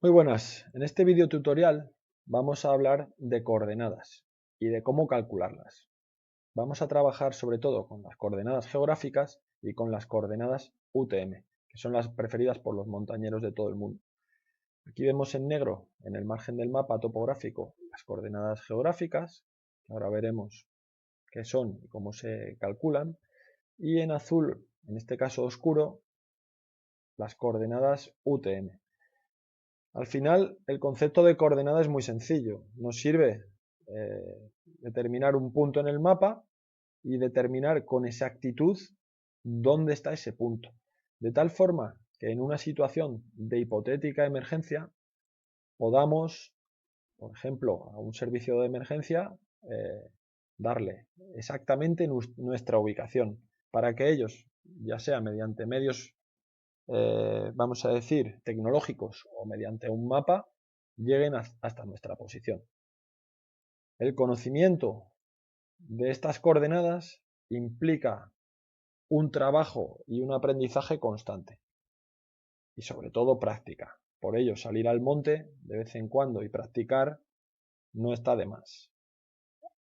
Muy buenas, en este vídeo tutorial vamos a hablar de coordenadas y de cómo calcularlas. Vamos a trabajar sobre todo con las coordenadas geográficas y con las coordenadas UTM, que son las preferidas por los montañeros de todo el mundo. Aquí vemos en negro, en el margen del mapa topográfico, las coordenadas geográficas, que ahora veremos qué son y cómo se calculan, y en azul, en este caso oscuro, las coordenadas UTM. Al final, el concepto de coordenada es muy sencillo. Nos sirve determinar un punto en el mapa y determinar con exactitud dónde está ese punto. De tal forma que en una situación de hipotética emergencia podamos, por ejemplo, a un servicio de emergencia, darle exactamente nuestra ubicación para que ellos, ya sea mediante medios vamos a decir, tecnológicos o mediante un mapa, lleguen hasta nuestra posición. El conocimiento de estas coordenadas implica un trabajo y un aprendizaje constante y sobre todo práctica. Por ello, salir al monte de vez en cuando y practicar no está de más.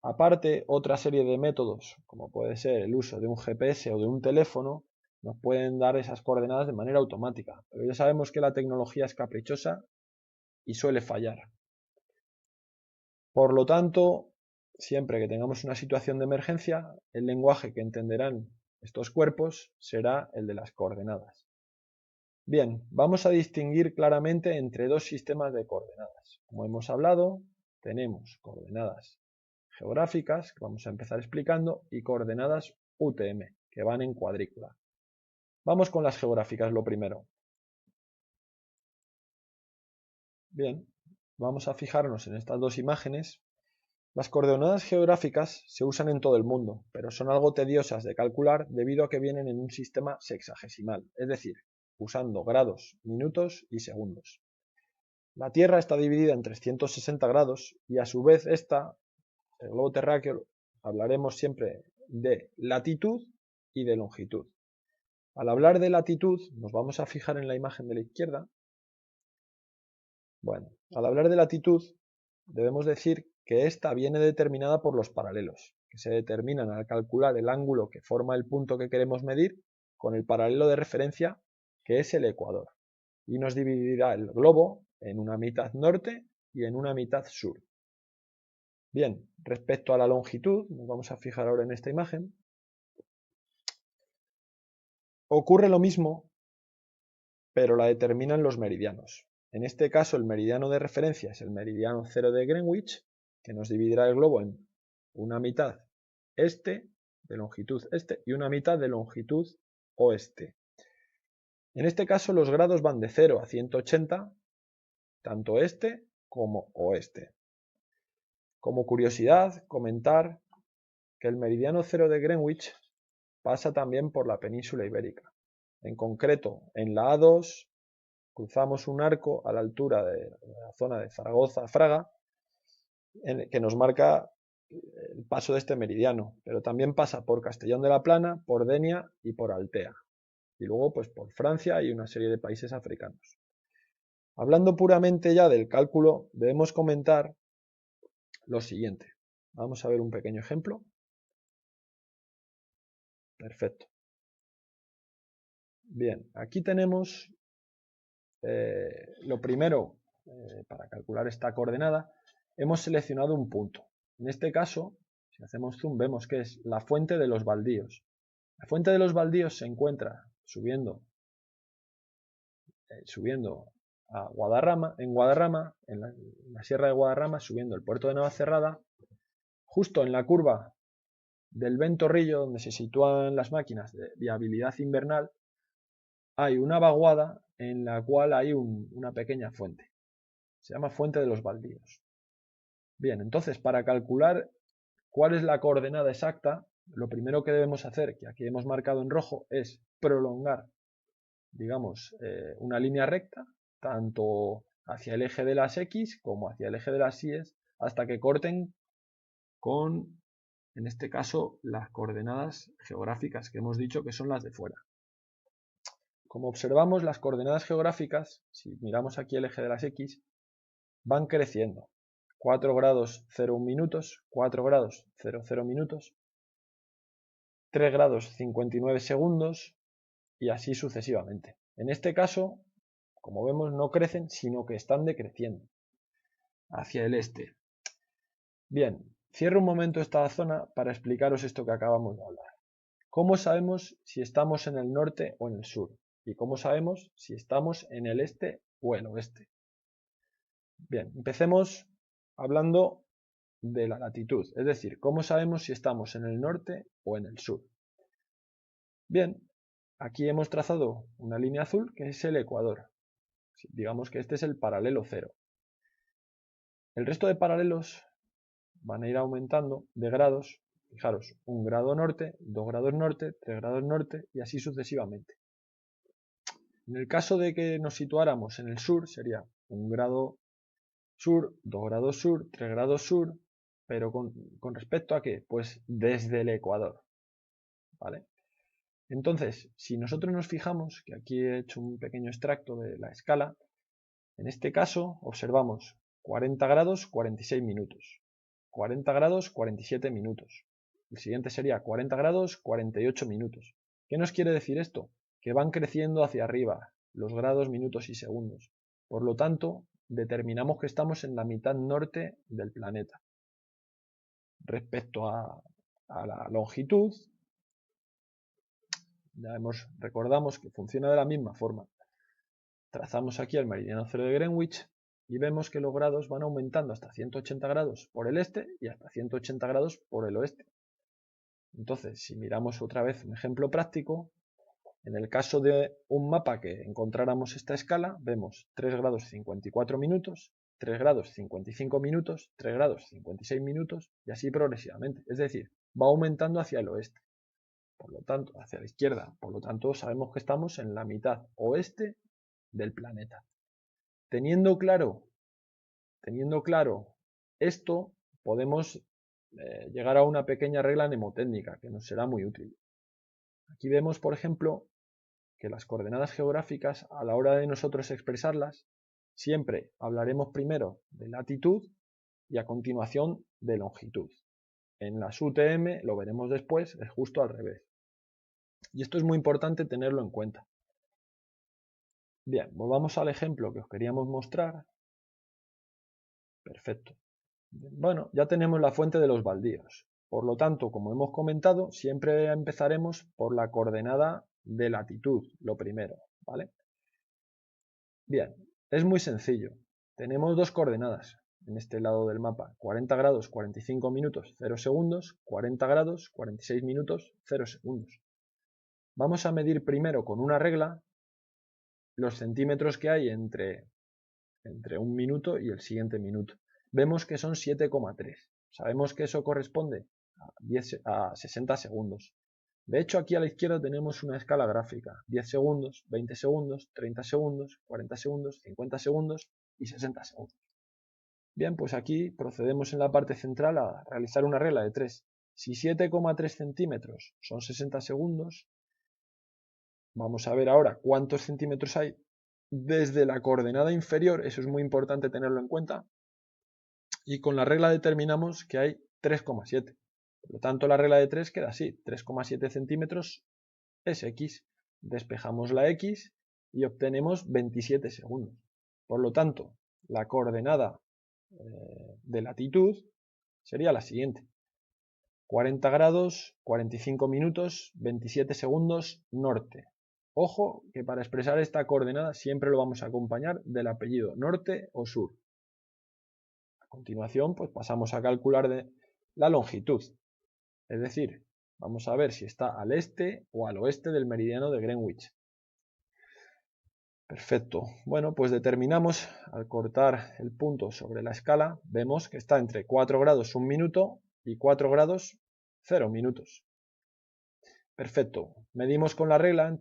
Aparte, otra serie de métodos, como puede ser el uso de un GPS o de un teléfono, nos pueden dar esas coordenadas de manera automática. Pero ya sabemos que la tecnología es caprichosa y suele fallar. Por lo tanto, siempre que tengamos una situación de emergencia, el lenguaje que entenderán estos cuerpos será el de las coordenadas. Bien, vamos a distinguir claramente entre dos sistemas de coordenadas. Como hemos hablado, tenemos coordenadas geográficas, que vamos a empezar explicando, y coordenadas UTM, que van en cuadrícula. Vamos con las geográficas lo primero. Bien, vamos a fijarnos en estas dos imágenes. Las coordenadas geográficas se usan en todo el mundo, pero son algo tediosas de calcular debido a que vienen en un sistema sexagesimal, es decir, usando grados, minutos y segundos. La Tierra está dividida en 360 grados y a su vez el globo terráqueo, hablaremos siempre de latitud y de longitud. Al hablar de latitud, nos vamos a fijar en la imagen de la izquierda. Bueno, al hablar de latitud, debemos decir que esta viene determinada por los paralelos, que se determinan al calcular el ángulo que forma el punto que queremos medir con el paralelo de referencia, que es el ecuador, y nos dividirá el globo en una mitad norte y en una mitad sur. Bien, respecto a la longitud, nos vamos a fijar ahora en esta imagen, ocurre lo mismo, pero la determinan los meridianos. En este caso, el meridiano de referencia es el meridiano 0 de Greenwich, que nos dividirá el globo en una mitad este, de longitud este, y una mitad de longitud oeste. En este caso, los grados van de 0 a 180, tanto este como oeste. Como curiosidad, comentar que el meridiano 0 de Greenwich pasa también por la península ibérica. En concreto, en la A2 cruzamos un arco a la altura de la zona de Zaragoza-Fraga, que nos marca el paso de este meridiano, pero también pasa por Castellón de la Plana, por Denia y por Altea, y luego pues por Francia y una serie de países africanos. Hablando puramente ya del cálculo, debemos comentar lo siguiente. Vamos a ver un pequeño ejemplo. Perfecto. Bien, aquí tenemos lo primero, para calcular esta coordenada, hemos seleccionado un punto. En este caso, si hacemos zoom, vemos que es la fuente de los baldíos. La fuente de los baldíos se encuentra subiendo a Guadarrama, en la sierra de Guadarrama, subiendo el puerto de Navacerrada, justo en la curva del Ventorrillo, donde se sitúan las máquinas de viabilidad invernal, hay una vaguada en la cual hay una pequeña fuente. Se llama fuente de los baldíos. Bien, entonces para calcular cuál es la coordenada exacta, lo primero que debemos hacer, que aquí hemos marcado en rojo, es prolongar, digamos, una línea recta, tanto hacia el eje de las X como hacia el eje de las Y, hasta que corten con, en este caso, las coordenadas geográficas que hemos dicho que son las de fuera. Como observamos, las coordenadas geográficas, si miramos aquí el eje de las X, van creciendo. 4 grados 0,1 minutos, 4 grados 0,0 minutos, 3 grados 59 segundos y así sucesivamente. En este caso, como vemos, no crecen, sino que están decreciendo hacia el este. Bien, cierro un momento esta zona para explicaros esto que acabamos de hablar. ¿Cómo sabemos si estamos en el norte o en el sur? ¿Y cómo sabemos si estamos en el este o el oeste? Bien, empecemos hablando de la latitud, es decir, ¿cómo sabemos si estamos en el norte o en el sur? Bien, aquí hemos trazado una línea azul que es el ecuador. Digamos que este es el paralelo cero. El resto de paralelos van a ir aumentando de grados. Fijaros, 1 grado norte, 2 grados norte, 3 grados norte y así sucesivamente. En el caso de que nos situáramos en el sur, sería 1 grado sur, 2 grados sur, 3 grados sur, pero con respecto a qué? Pues desde el ecuador, ¿vale? Entonces, si nosotros nos fijamos, que aquí he hecho un pequeño extracto de la escala, en este caso observamos 40 grados 46 minutos, 40 grados 47 minutos. El siguiente sería 40 grados 48 minutos. ¿Qué nos quiere decir esto? Que van creciendo hacia arriba los grados, minutos y segundos. Por lo tanto, determinamos que estamos en la mitad norte del planeta. Respecto a la longitud, recordamos que funciona de la misma forma. Trazamos aquí el meridiano cero de Greenwich y vemos que los grados van aumentando hasta 180 grados por el este y hasta 180 grados por el oeste. Entonces, si miramos otra vez un ejemplo práctico, en el caso de un mapa que encontráramos esta escala, vemos 3 grados 54 minutos, 3 grados 55 minutos, 3 grados 56 minutos y así progresivamente. Es decir, va aumentando hacia el oeste, por lo tanto, hacia la izquierda. Por lo tanto, sabemos que estamos en la mitad oeste del planeta. Teniendo claro esto, podemos llegar a una pequeña regla mnemotécnica que nos será muy útil. Aquí vemos, por ejemplo, que las coordenadas geográficas, a la hora de nosotros expresarlas, siempre hablaremos primero de latitud y a continuación de longitud. En las UTM, lo veremos después, es justo al revés. Y esto es muy importante tenerlo en cuenta. Bien, volvamos al ejemplo que os queríamos mostrar. Perfecto. Bueno, ya tenemos la fuente de los baldíos. Por lo tanto, como hemos comentado, siempre empezaremos por la coordenada de latitud, lo primero, ¿vale? Bien, es muy sencillo. Tenemos dos coordenadas en este lado del mapa, 40 grados 45 minutos 0 segundos, 40 grados 46 minutos 0 segundos. Vamos a medir primero con una regla los centímetros que hay entre un minuto y el siguiente minuto. Vemos que son 7,3. Sabemos que eso corresponde a 60 segundos. De hecho, aquí a la izquierda tenemos una escala gráfica. 10 segundos, 20 segundos, 30 segundos, 40 segundos, 50 segundos y 60 segundos. Bien, pues aquí procedemos en la parte central a realizar una regla de 3. Si 7,3 centímetros son 60 segundos, vamos a ver ahora cuántos centímetros hay desde la coordenada inferior, eso es muy importante tenerlo en cuenta, y con la regla determinamos que hay 3,7. Por lo tanto, la regla de 3 queda así, 3,7 centímetros es X. Despejamos la X y obtenemos 27 segundos. Por lo tanto, la coordenada de latitud sería la siguiente. 40 grados, 45 minutos, 27 segundos, norte. Ojo que para expresar esta coordenada siempre lo vamos a acompañar del apellido norte o sur. A continuación, pues pasamos a calcular la longitud. Es decir, vamos a ver si está al este o al oeste del meridiano de Greenwich. Perfecto. Bueno, pues determinamos, al cortar el punto sobre la escala, vemos que está entre 4 grados 1 minuto y 4 grados 0 minutos. Perfecto. Medimos con la regla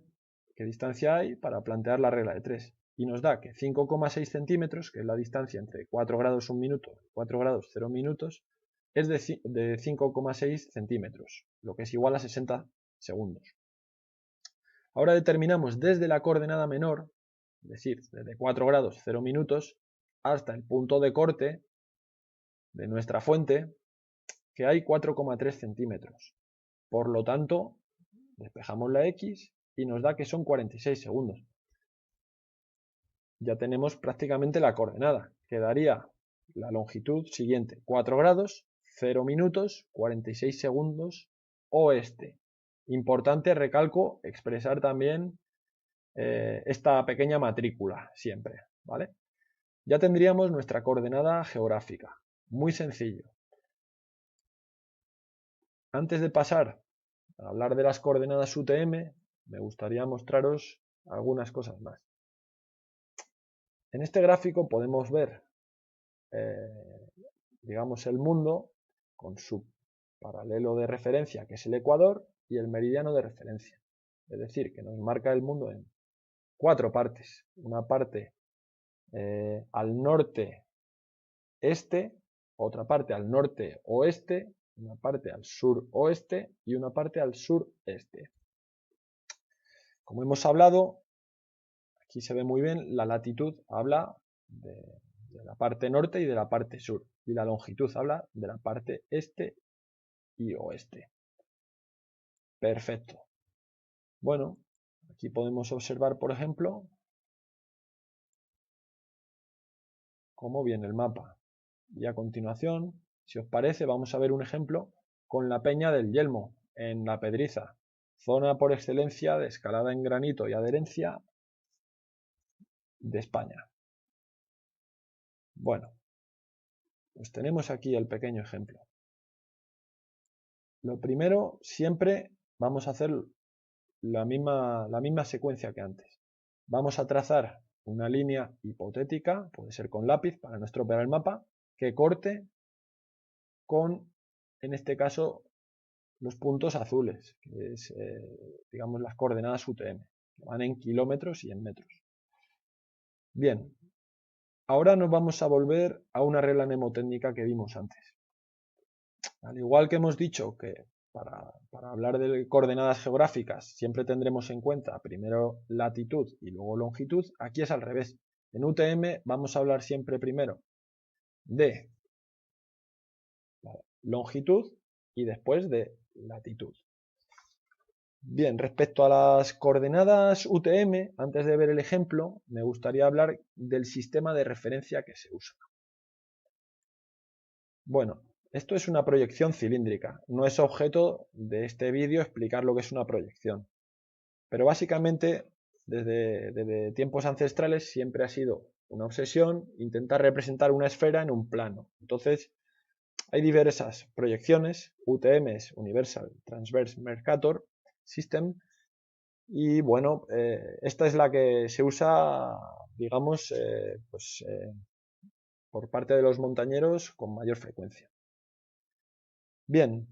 qué distancia hay para plantear la regla de 3. Y nos da que 5,6 centímetros, que es la distancia entre 4 grados 1 minuto y 4 grados 0 minutos, es de 5,6 centímetros, lo que es igual a 60 segundos. Ahora determinamos desde la coordenada menor, es decir, desde 4 grados 0 minutos, hasta el punto de corte de nuestra fuente, que hay 4,3 centímetros. Por lo tanto, despejamos la X y nos da que son 46 segundos. Ya tenemos prácticamente la coordenada. Quedaría la longitud siguiente: 4 grados, 0 minutos, 46 segundos, oeste. Importante, recalco, expresar también esta pequeña matrícula siempre, ¿vale? Ya tendríamos nuestra coordenada geográfica. Muy sencillo. Antes de pasar a hablar de las coordenadas UTM, me gustaría mostraros algunas cosas más. En este gráfico podemos ver, digamos, el mundo con su paralelo de referencia, que es el Ecuador, y el meridiano de referencia. Es decir, que nos marca el mundo en 4 partes. Una parte al norte este, otra parte al norte oeste, una parte al sur oeste y una parte al sur este. Como hemos hablado, aquí se ve muy bien, la latitud habla de la parte norte y de la parte sur, y la longitud habla de la parte este y oeste. Perfecto. Bueno, aquí podemos observar, por ejemplo, cómo viene el mapa. Y a continuación, si os parece, vamos a ver un ejemplo con la Peña del Yelmo, en La Pedriza, zona por excelencia de escalada en granito y adherencia de España. Bueno, pues tenemos aquí el pequeño ejemplo. Lo primero, siempre vamos a hacer la misma secuencia que antes. Vamos a trazar una línea hipotética, puede ser con lápiz para no estropear el mapa, que corte con, en este caso, los puntos azules, que es, digamos, las coordenadas UTM, que van en kilómetros y en metros. Bien, ahora nos vamos a volver a una regla mnemotécnica que vimos antes. Al igual que hemos dicho que para hablar de coordenadas geográficas siempre tendremos en cuenta primero latitud y luego longitud, aquí es al revés. En UTM vamos a hablar siempre primero de longitud y después de latitud. Bien, respecto a las coordenadas UTM, antes de ver el ejemplo, me gustaría hablar del sistema de referencia que se usa. Bueno, esto es una proyección cilíndrica. No es objeto de este vídeo explicar lo que es una proyección. Pero básicamente, desde tiempos ancestrales, siempre ha sido una obsesión intentar representar una esfera en un plano. Entonces, hay diversas proyecciones, UTMs, Universal Transverse Mercator System, y bueno, esta es la que se usa, digamos, por parte de los montañeros con mayor frecuencia. Bien,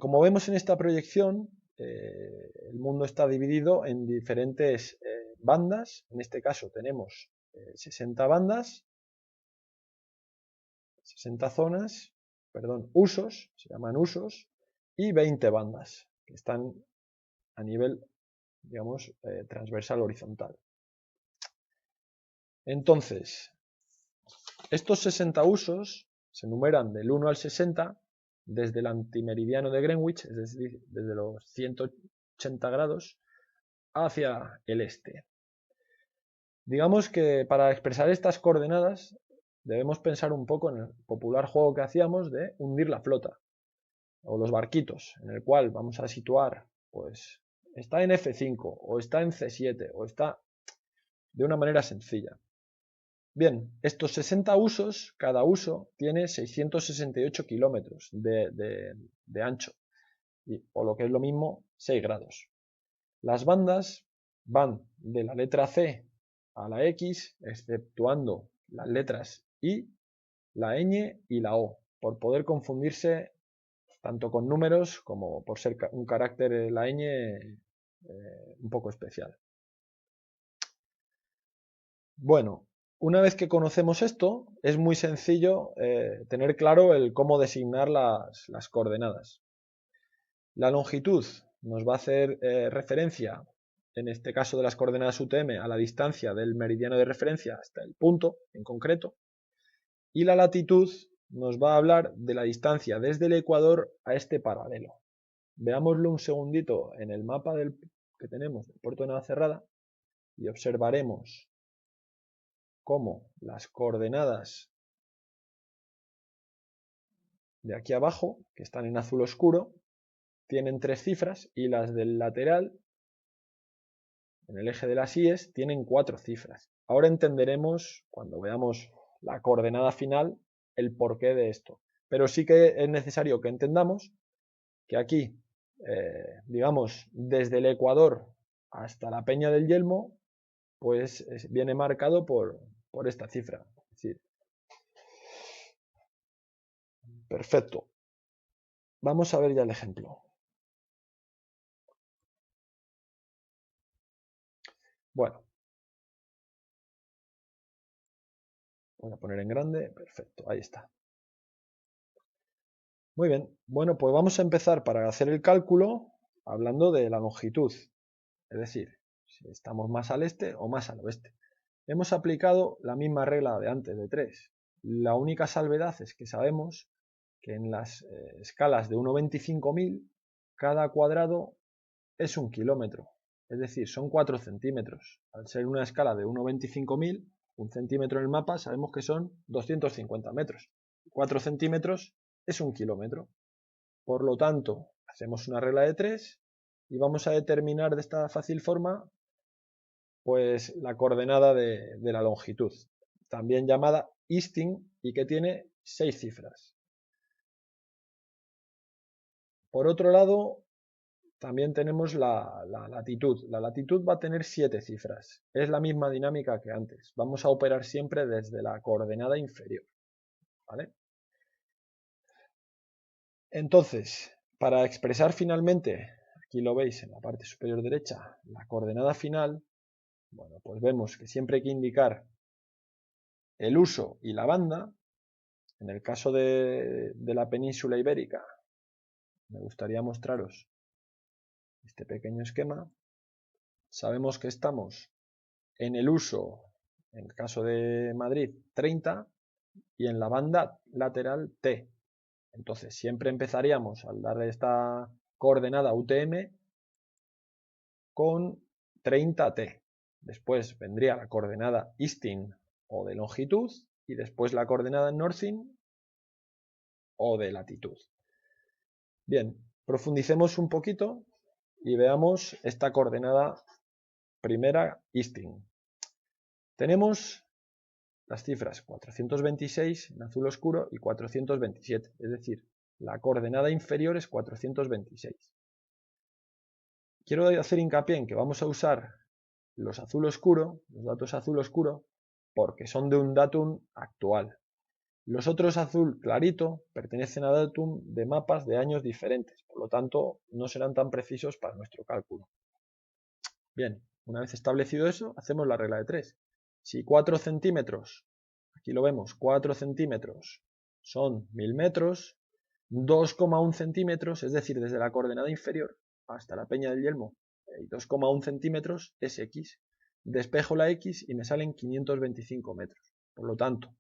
como vemos en esta proyección, el mundo está dividido en diferentes bandas. En este caso tenemos 60 bandas, 60 zonas, perdón, usos, se llaman usos, y 20 bandas, que están a nivel, digamos, transversal horizontal. Entonces, estos 60 usos se numeran del 1 al 60 desde el antimeridiano de Greenwich, es decir, desde los 180 grados, hacia el este. Digamos que para expresar estas coordenadas debemos pensar un poco en el popular juego que hacíamos de hundir la flota, o los barquitos, en el cual vamos a situar, pues, está en F5, o está en C7, o está de una manera sencilla. Bien, estos 60 usos, cada uso tiene 668 kilómetros de ancho, o lo que es lo mismo, 6 grados. Las bandas van de la letra C a la X, exceptuando las letras I, la ñ y la O, por poder confundirse tanto con números como por ser un carácter, la ñ, un poco especial. Bueno, una vez que conocemos esto, es muy sencillo tener claro el cómo designar las coordenadas. La longitud nos va a hacer referencia en este caso de las coordenadas UTM, a la distancia del meridiano de referencia hasta el punto en concreto. Y la latitud nos va a hablar de la distancia desde el ecuador a este paralelo. Veámoslo un segundito en el mapa que tenemos del puerto de Navacerrada y observaremos cómo las coordenadas de aquí abajo, que están en azul oscuro, tienen 3 cifras y las del lateral, en el eje de las IES, tienen 4 cifras. Ahora entenderemos, cuando veamos la coordenada final, el porqué de esto. Pero sí que es necesario que entendamos que aquí, digamos, desde el ecuador hasta la Peña del Yelmo, pues viene marcado por esta cifra. Es decir, perfecto. Vamos a ver ya el ejemplo. Bueno, voy a poner en grande, perfecto, ahí está. Muy bien, bueno, pues vamos a empezar para hacer el cálculo hablando de la longitud, es decir, si estamos más al este o más al oeste. Hemos aplicado la misma regla de antes, de 3. La única salvedad es que sabemos que en las escalas de 1,25.000 cada cuadrado es 1 kilómetro, es decir, son 4 centímetros. Al ser una escala de 1,25.000, 1 centímetro en el mapa sabemos que son 250 metros. 4 centímetros es 1 kilómetro. Por lo tanto, hacemos una regla de 3 y vamos a determinar de esta fácil forma pues la coordenada de la longitud, también llamada Isting y que tiene 6 cifras. Por otro lado, también tenemos la latitud. La latitud va a tener 7 cifras. Es la misma dinámica que antes. Vamos a operar siempre desde la coordenada inferior. ¿Vale? Entonces, para expresar finalmente, aquí lo veis en la parte superior derecha, la coordenada final, bueno, pues vemos que siempre hay que indicar el uso y la banda. En el caso de la península ibérica, me gustaría mostraros este pequeño esquema. Sabemos que estamos en el uso, en el caso de Madrid, 30 y en la banda lateral T. Entonces siempre empezaríamos al darle esta coordenada UTM con 30T. Después vendría la coordenada Isting o de longitud y después la coordenada Northing o de latitud. Bien, profundicemos un poquito y veamos esta coordenada primera Isting. Tenemos las cifras 426 en azul oscuro y 427, es decir, la coordenada inferior es 426. Quiero hacer hincapié en que vamos a usar los azul oscuro, los datos azul oscuro, porque son de un datum actual. Los otros azul clarito pertenecen a datum de mapas de años diferentes, por lo tanto no serán tan precisos para nuestro cálculo. Bien, una vez establecido eso, hacemos la regla de 3. Si 4 centímetros, aquí lo vemos, 4 centímetros son 1000 metros, 2,1 centímetros, es decir, desde la coordenada inferior hasta la Peña del Yelmo, 2,1 centímetros es X. Despejo la X y me salen 525 metros. Por lo tanto,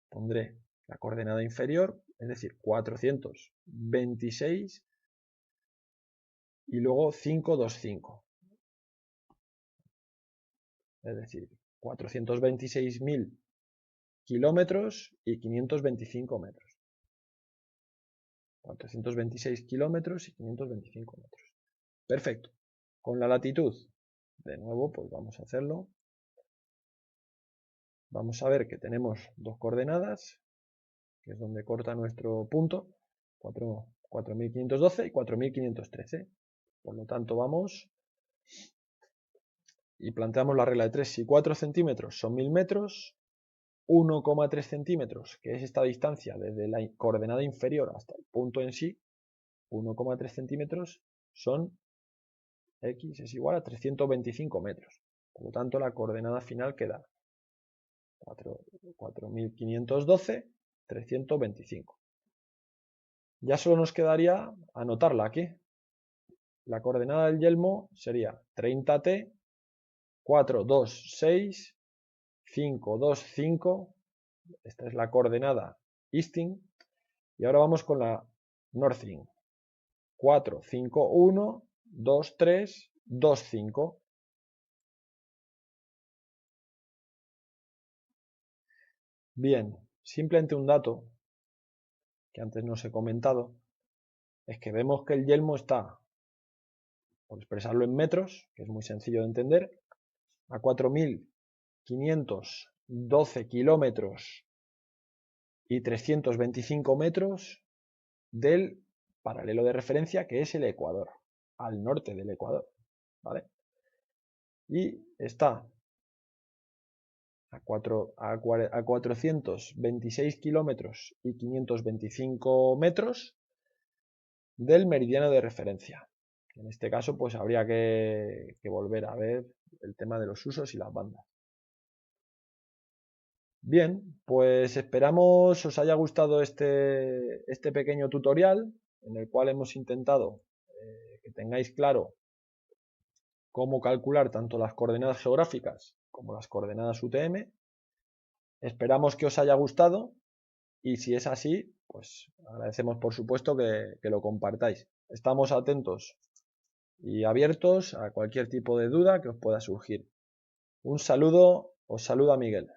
pondré la coordenada inferior, es decir, 426 y luego 525. Es decir, 426.000 kilómetros y 525 metros. 426 kilómetros y 525 metros. Perfecto. Con la latitud, de nuevo, pues vamos a hacerlo. Vamos a ver que tenemos dos coordenadas, que es donde corta nuestro punto, 4.512 y 4.513. Por lo tanto, vamos y planteamos la regla de 3. Si 4 centímetros son 1000 metros, 1,3 centímetros, que es esta distancia desde la coordenada inferior hasta el punto en sí, 1,3 centímetros son X es igual a 325 metros. Por lo tanto, la coordenada final queda 4.512, 325. Ya solo nos quedaría anotarla aquí. la coordenada del yelmo sería 30T, 4, 2, 6, 5, 2, 5. Esta es la coordenada easting. Y ahora vamos con la northing. 4, 5, 1, 2, 3, 2, 5. Bien, simplemente un dato que antes no os he comentado es que vemos que el yelmo está, por expresarlo en metros, que es muy sencillo de entender, a 4.512 kilómetros y 325 metros del paralelo de referencia, que es el Ecuador, al norte del Ecuador, ¿vale? Y está a 426 kilómetros y 525 metros del meridiano de referencia. En este caso, pues habría que volver a ver el tema de los usos y las bandas. Bien, pues esperamos os haya gustado este pequeño tutorial en el cual hemos intentado que tengáis claro cómo calcular tanto las coordenadas geográficas como las coordenadas UTM. Esperamos que os haya gustado y si es así, pues agradecemos por supuesto que lo compartáis. Estamos atentos y abiertos a cualquier tipo de duda que os pueda surgir. Un saludo, os saluda Miguel.